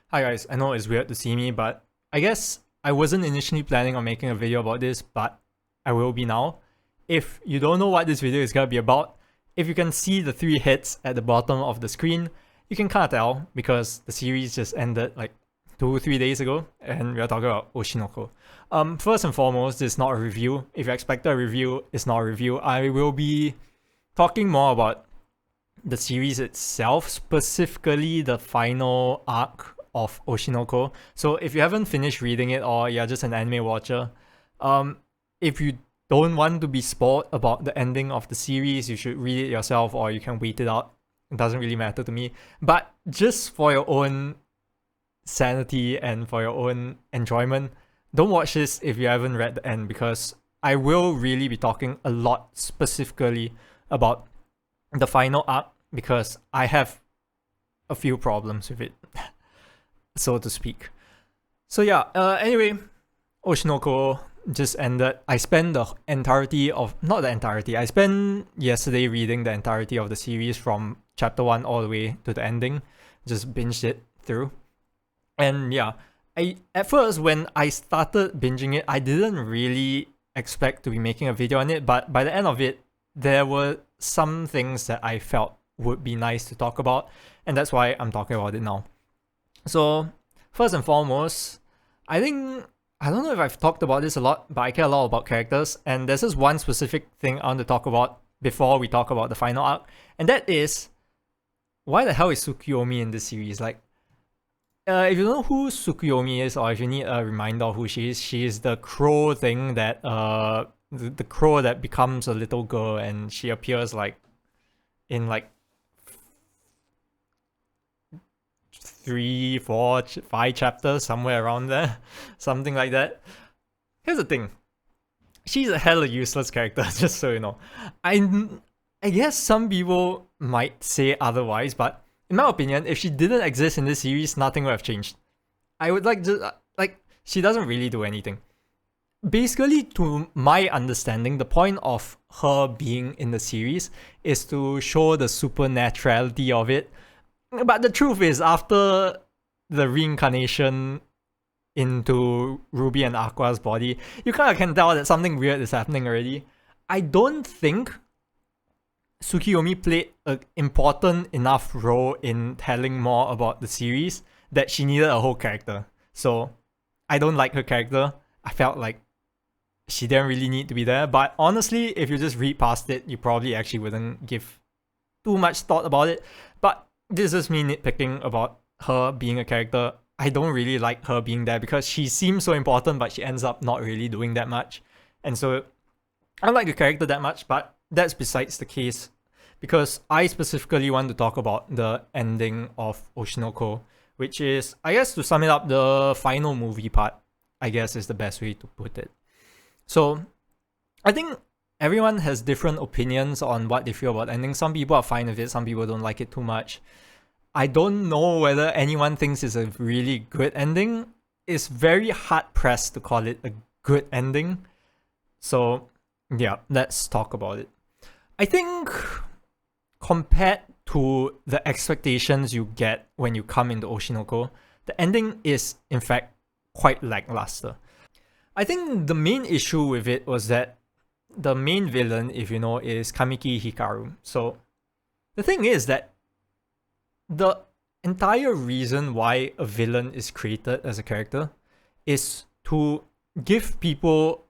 Hi guys, I know it's weird to see me, but I guess I wasn't initially planning on making a video about this, but I will be now. If you don't know what this video is gonna be about, if you can see the three hits at the bottom of the screen, you can kinda tell because the series just ended like 2-3 days ago, and we are talking about Oshi No Ko. First and foremost, this is not a review. If you expect a review, it's not a review. I will be talking more about the series itself, specifically the final arc of Oshi No Ko. So if you haven't finished reading it or you're just an anime watcher, if you don't want to be spoiled about the ending of the series, you should read it yourself or you can wait it out. It doesn't really matter to me. But just for your own sanity and for your own enjoyment, don't watch this if you haven't read the end, because I will really be talking a lot specifically about the final arc because I have a few problems with it, so to speak. So yeah, anyway, Oshi No Ko just ended. I spent the entirety of, not the entirety, I spent yesterday reading the entirety of the series from chapter 1 all the way to the ending. Just binged it through. And yeah, at first when I started binging it, I didn't really expect to be making a video on it, but by the end of it, there were some things that I felt would be nice to talk about, and that's why I'm talking about it now. So first and foremost, I don't know if I've talked about this a lot, but I care a lot about characters, and there's this one specific thing I want to talk about before we talk about the final arc, and that is, why the hell is Tsukuyomi in this series? Like, if you don't know who Tsukuyomi is, or if you need a reminder of who she is the crow thing that the crow that becomes a little girl, and she appears like in like 3, 4, 5 chapters, somewhere around there, something like that. Here's the thing, she's a hella useless character, just so you know. I guess some people might say otherwise, but in my opinion, if she didn't exist in this series, nothing would have changed. I would she doesn't really do anything. Basically, to my understanding, the point of her being in the series is to show the supernaturality of it. But the truth is, after the reincarnation into Ruby and Aqua's body, you kind of can tell that something weird is happening already. I don't think Tsukuyomi played an important enough role in telling more about the series that she needed a whole character. So I don't like her character. I felt like she didn't really need to be there. But honestly, if you just read past it, you probably actually wouldn't give too much thought about it. But this is me nitpicking about her being a character. I don't really like her being there because she seems so important, but she ends up not really doing that much. And so I don't like the character that much, but that's besides the case, because I specifically want to talk about the ending of Oshi No Ko, which is, I guess, to sum it up, the final movie part, I guess, is the best way to put it. So I think everyone has different opinions on what they feel about the ending. Some people are fine with it, some people don't like it too much. I don't know whether anyone thinks it's a really good ending. It's very hard pressed to call it a good ending. So yeah, let's talk about it. I think compared to the expectations you get when you come into Oshi No Ko, the ending is in fact quite lackluster. I think the main issue with it was that the main villain, if you know, is Kamiki Hikaru. So the thing is that the entire reason why a villain is created as a character is to give people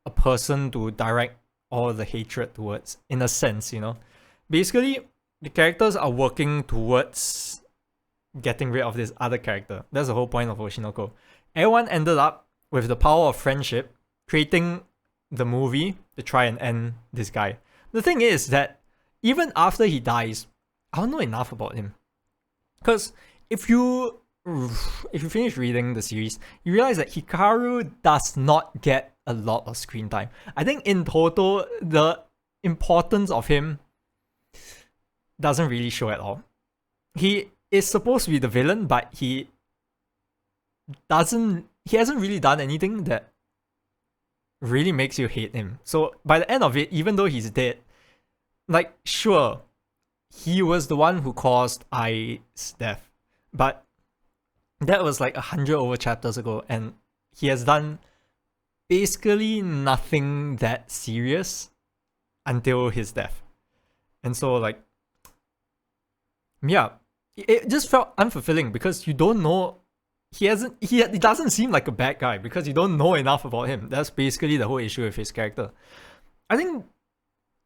a person to direct all the hatred towards, in a sense, you know. Basically, the characters are working towards getting rid of this other character. That's the whole point of Oshi No Ko. Everyone ended up with the power of friendship, creating the movie to try and end this guy. The thing is that even after he dies, I don't know enough about him. Because if you finish reading the series, you realize that Hikaru does not get a lot of screen time. I think in total, the importance of him doesn't really show at all. He is supposed to be the villain, but he hasn't really done anything that really makes you hate him. So by the end of it, even though he's dead, like, sure, he was the one who caused Ai's death, but that was like 100 over chapters ago, and he has done basically nothing that serious until his death. And so like, yeah, it just felt unfulfilling because you don't know, he doesn't seem like a bad guy because you don't know enough about him. That's basically the whole issue with his character. I think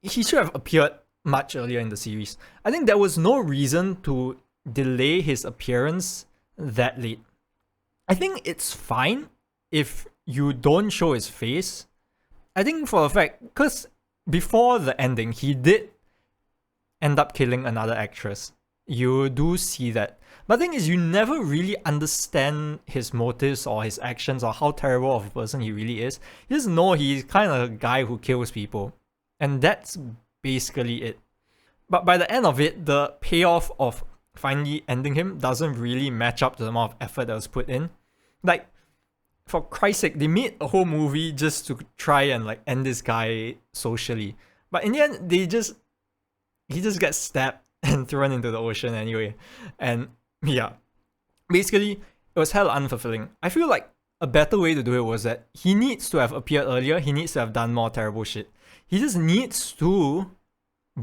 he should have appeared much earlier in the series. I think there was no reason to delay his appearance that late. I think it's fine if you don't show his face. I think for a fact, because before the ending, he did end up killing another actress. You do see that. But the thing is, you never really understand his motives or his actions or how terrible of a person he really is. You just know he's kind of a guy who kills people. And that's basically it. But by the end of it, the payoff of finally ending him doesn't really match up to the amount of effort that was put in. Like, for Christ's sake, they made a whole movie just to try and like end this guy socially. But in the end, he just gets stabbed and thrown into the ocean anyway. And yeah, basically, it was hell unfulfilling. I feel like a better way to do it was that he needs to have appeared earlier. He needs to have done more terrible shit. He just needs to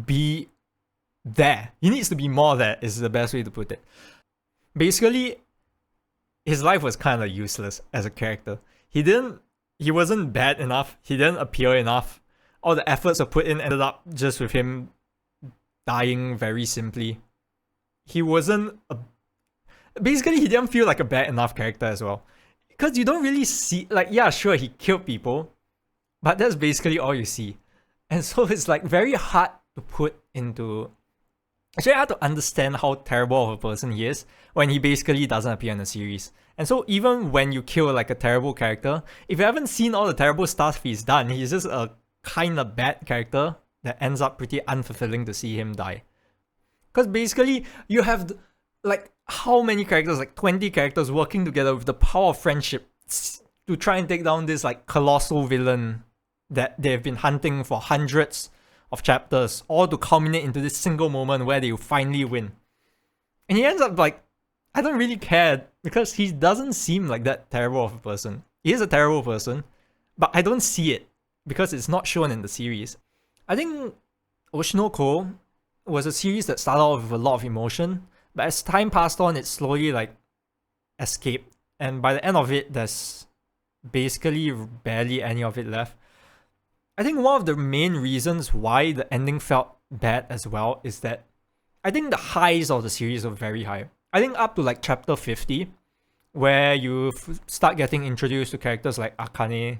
be there. He needs to be more there, is the best way to put it. Basically, his life was kind of useless as a character. He wasn't bad enough. He didn't appear enough. All the efforts were put in ended up just with him dying very simply. He wasn't basically, he didn't feel like a bad enough character as well. Because you don't really see, like, yeah, sure, he killed people, but that's basically all you see. And so it's like very hard to put into, it's very hard to understand how terrible of a person he is when he basically doesn't appear in the series. And so even when you kill like a terrible character, if you haven't seen all the terrible stuff he's done, he's just a kind of bad character that ends up pretty unfulfilling to see him die. Because basically, you have like how many characters, like 20 characters working together with the power of friendship to try and take down this like colossal villain that they've been hunting for hundreds of chapters, all to culminate into this single moment where they finally win. And he ends up like, I don't really care because he doesn't seem like that terrible of a person. He is a terrible person, but I don't see it because it's not shown in the series. I think Oshi No Ko was a series that started off with a lot of emotion, but as time passed on, it slowly like escaped. And by the end of it, there's basically barely any of it left. I think one of the main reasons why the ending felt bad as well is that I think the highs of the series were very high. I think up to like chapter 50, where you start getting introduced to characters like Akane,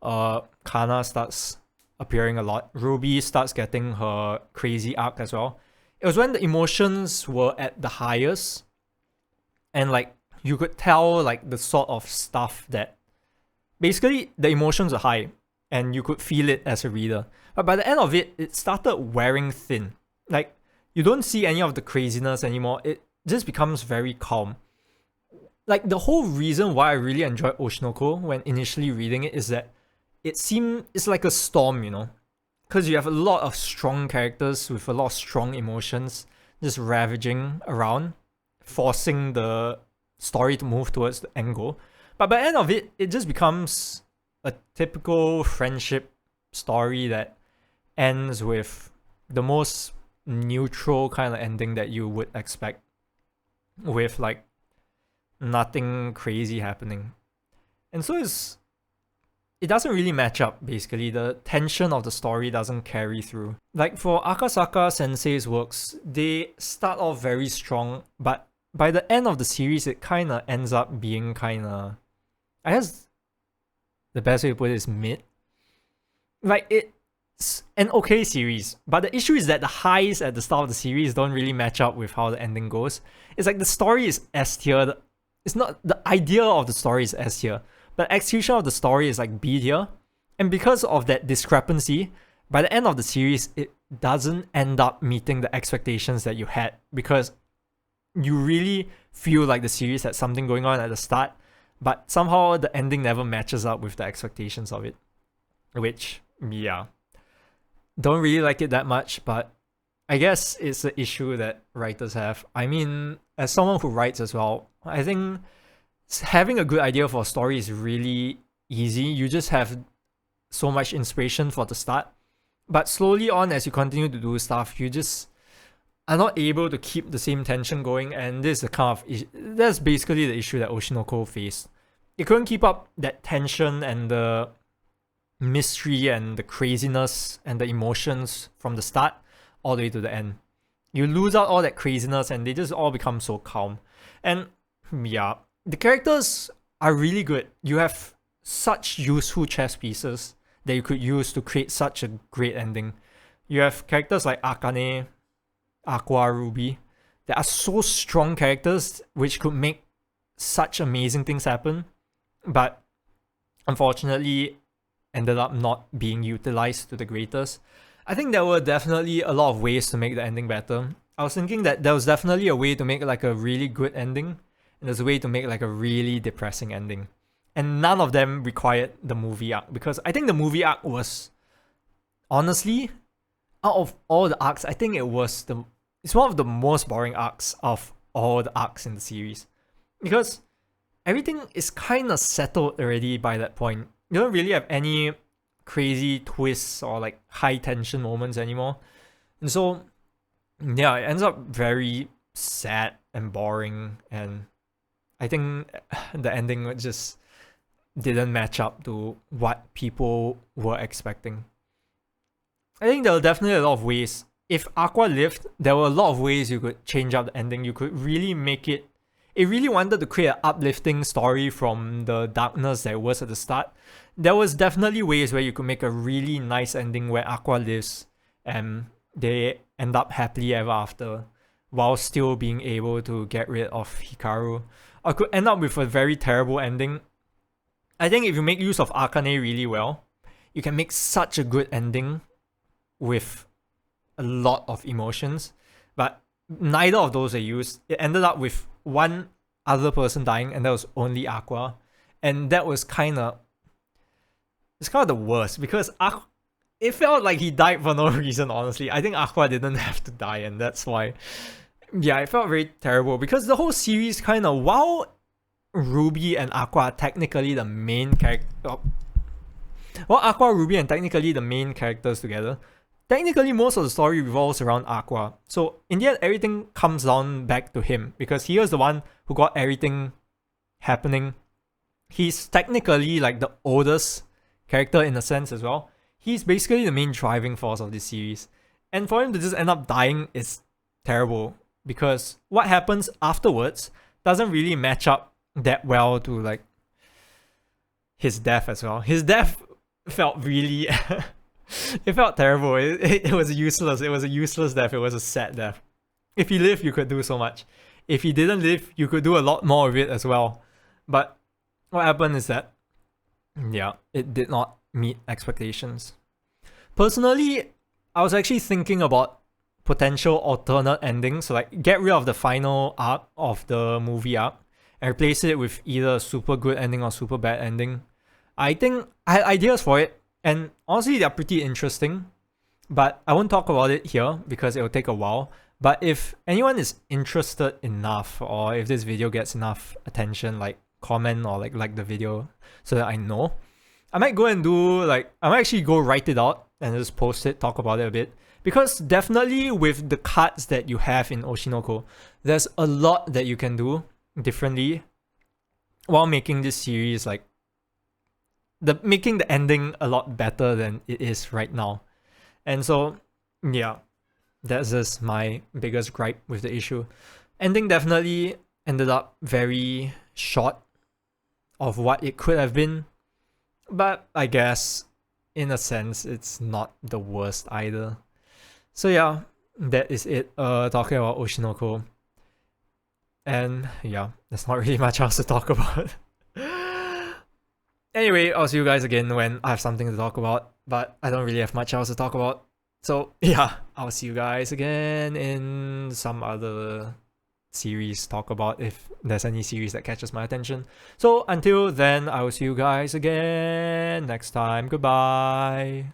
Kana starts appearing a lot, Ruby starts getting her crazy arc as well. It was when the emotions were at the highest, and like you could tell like the sort of stuff that basically the emotions are high and you could feel it as a reader. But by the end of it, it started wearing thin. Like you don't see any of the craziness anymore. It just becomes very calm. Like the whole reason why I really enjoyed Oshi No Ko when initially reading it is that it's like a storm, you know? Because you have a lot of strong characters with a lot of strong emotions just ravaging around, forcing the story to move towards the end goal. But by the end of it, it just becomes a typical friendship story that ends with the most neutral kind of ending that you would expect, with like nothing crazy happening. And so it doesn't really match up, basically. The tension of the story doesn't carry through. Like for Akasaka Sensei's works, they start off very strong, but by the end of the series, it kind of ends up being kind of, I guess the best way to put it is mid. Like it's an okay series, but the issue is that the highs at the start of the series don't really match up with how the ending goes. It's like the story is S tier. It's not, the idea of the story is S tier, but execution of the story is like B tier. And because of that discrepancy, by the end of the series, it doesn't end up meeting the expectations that you had, because you really feel like the series had something going on at the start, but somehow the ending never matches up with the expectations of it. Which, yeah, don't really like it that much, but I guess it's an issue that writers have. I mean, as someone who writes as well, I think having a good idea for a story is really easy. You just have so much inspiration for the start, but slowly on as you continue to do stuff, you just are not able to keep the same tension going, and this is the kind of that's basically the issue that Oshi No Ko faced. It couldn't keep up that tension and the mystery and the craziness and the emotions from the start all the way to the end. You lose out all that craziness and they just all become so calm. And yeah, the characters are really good. You have such useful chess pieces that you could use to create such a great ending. You have characters like Akane, Aqua, Ruby that are so strong characters which could make such amazing things happen, but unfortunately ended up not being utilized to the greatest. I think there were definitely a lot of ways to make the ending better. I was thinking that there was definitely a way to make like a really good ending, and there's a way to make like a really depressing ending. And none of them required the movie arc, because I think the movie arc was, honestly, out of all the arcs, I think it's one of the most boring arcs of all the arcs in the series. Because everything is kind of settled already by that point. You don't really have any crazy twists or like high tension moments anymore. And so, yeah, it ends up very sad and boring. And I think the ending just didn't match up to what people were expecting. I think there were definitely a lot of ways. If Aqua lived, there were a lot of ways you could change up the ending. You could really make it. It really wanted to create an uplifting story from the darkness that it was at the start. There was definitely ways where you could make a really nice ending where Aqua lives and they end up happily ever after while still being able to get rid of Hikaru. Or could end up with a very terrible ending. I think if you make use of Akane really well, you can make such a good ending with a lot of emotions, but neither of those are used. It ended up with one other person dying, and that was only Aqua, and that was it's kind of the worst, because it felt like he died for no reason. Honestly, I think Aqua didn't have to die, and that's why, yeah, it felt very terrible, because the whole series kind of, while Ruby and Aqua are technically the main character, while Aqua, Ruby, and technically the main characters together, technically most of the story revolves around Aqua. So in the end, everything comes down back to him, because he was the one who got everything happening. He's technically like the oldest character in a sense as well. He's basically the main driving force of this series. And for him to just end up dying is terrible, because what happens afterwards doesn't really match up that well to like his death as well. His death felt really it felt terrible. It was useless. It was a useless death. It was a sad death. If he lived, you could do so much. If he didn't live, you could do a lot more of it as well. But what happened is that, yeah, it did not meet expectations. Personally, I was actually thinking about potential alternate endings. So like, get rid of the final arc of the movie arc and replace it with either a super good ending or super bad ending. I think I had ideas for it, and honestly, they're pretty interesting, but I won't talk about it here because it will take a while. But if anyone is interested enough, or if this video gets enough attention, like comment or like the video so that I know, I might go and do I might actually go write it out and just post it, talk about it a bit. Because definitely with the cards that you have in Oshi No Ko, there's a lot that you can do differently while making this series making the ending a lot better than it is right now. And so, yeah, that's just my biggest gripe with the issue. Ending definitely ended up very short of what it could have been, but I guess in a sense it's not the worst either. So yeah, that is it talking about Oshi No Ko. And yeah, there's not really much else to talk about. Anyway, I'll see you guys again when I have something to talk about, but I don't really have much else to talk about. So yeah, I'll see you guys again in some other series talk about, if there's any series that catches my attention. So until then, I will see you guys again next time. Goodbye.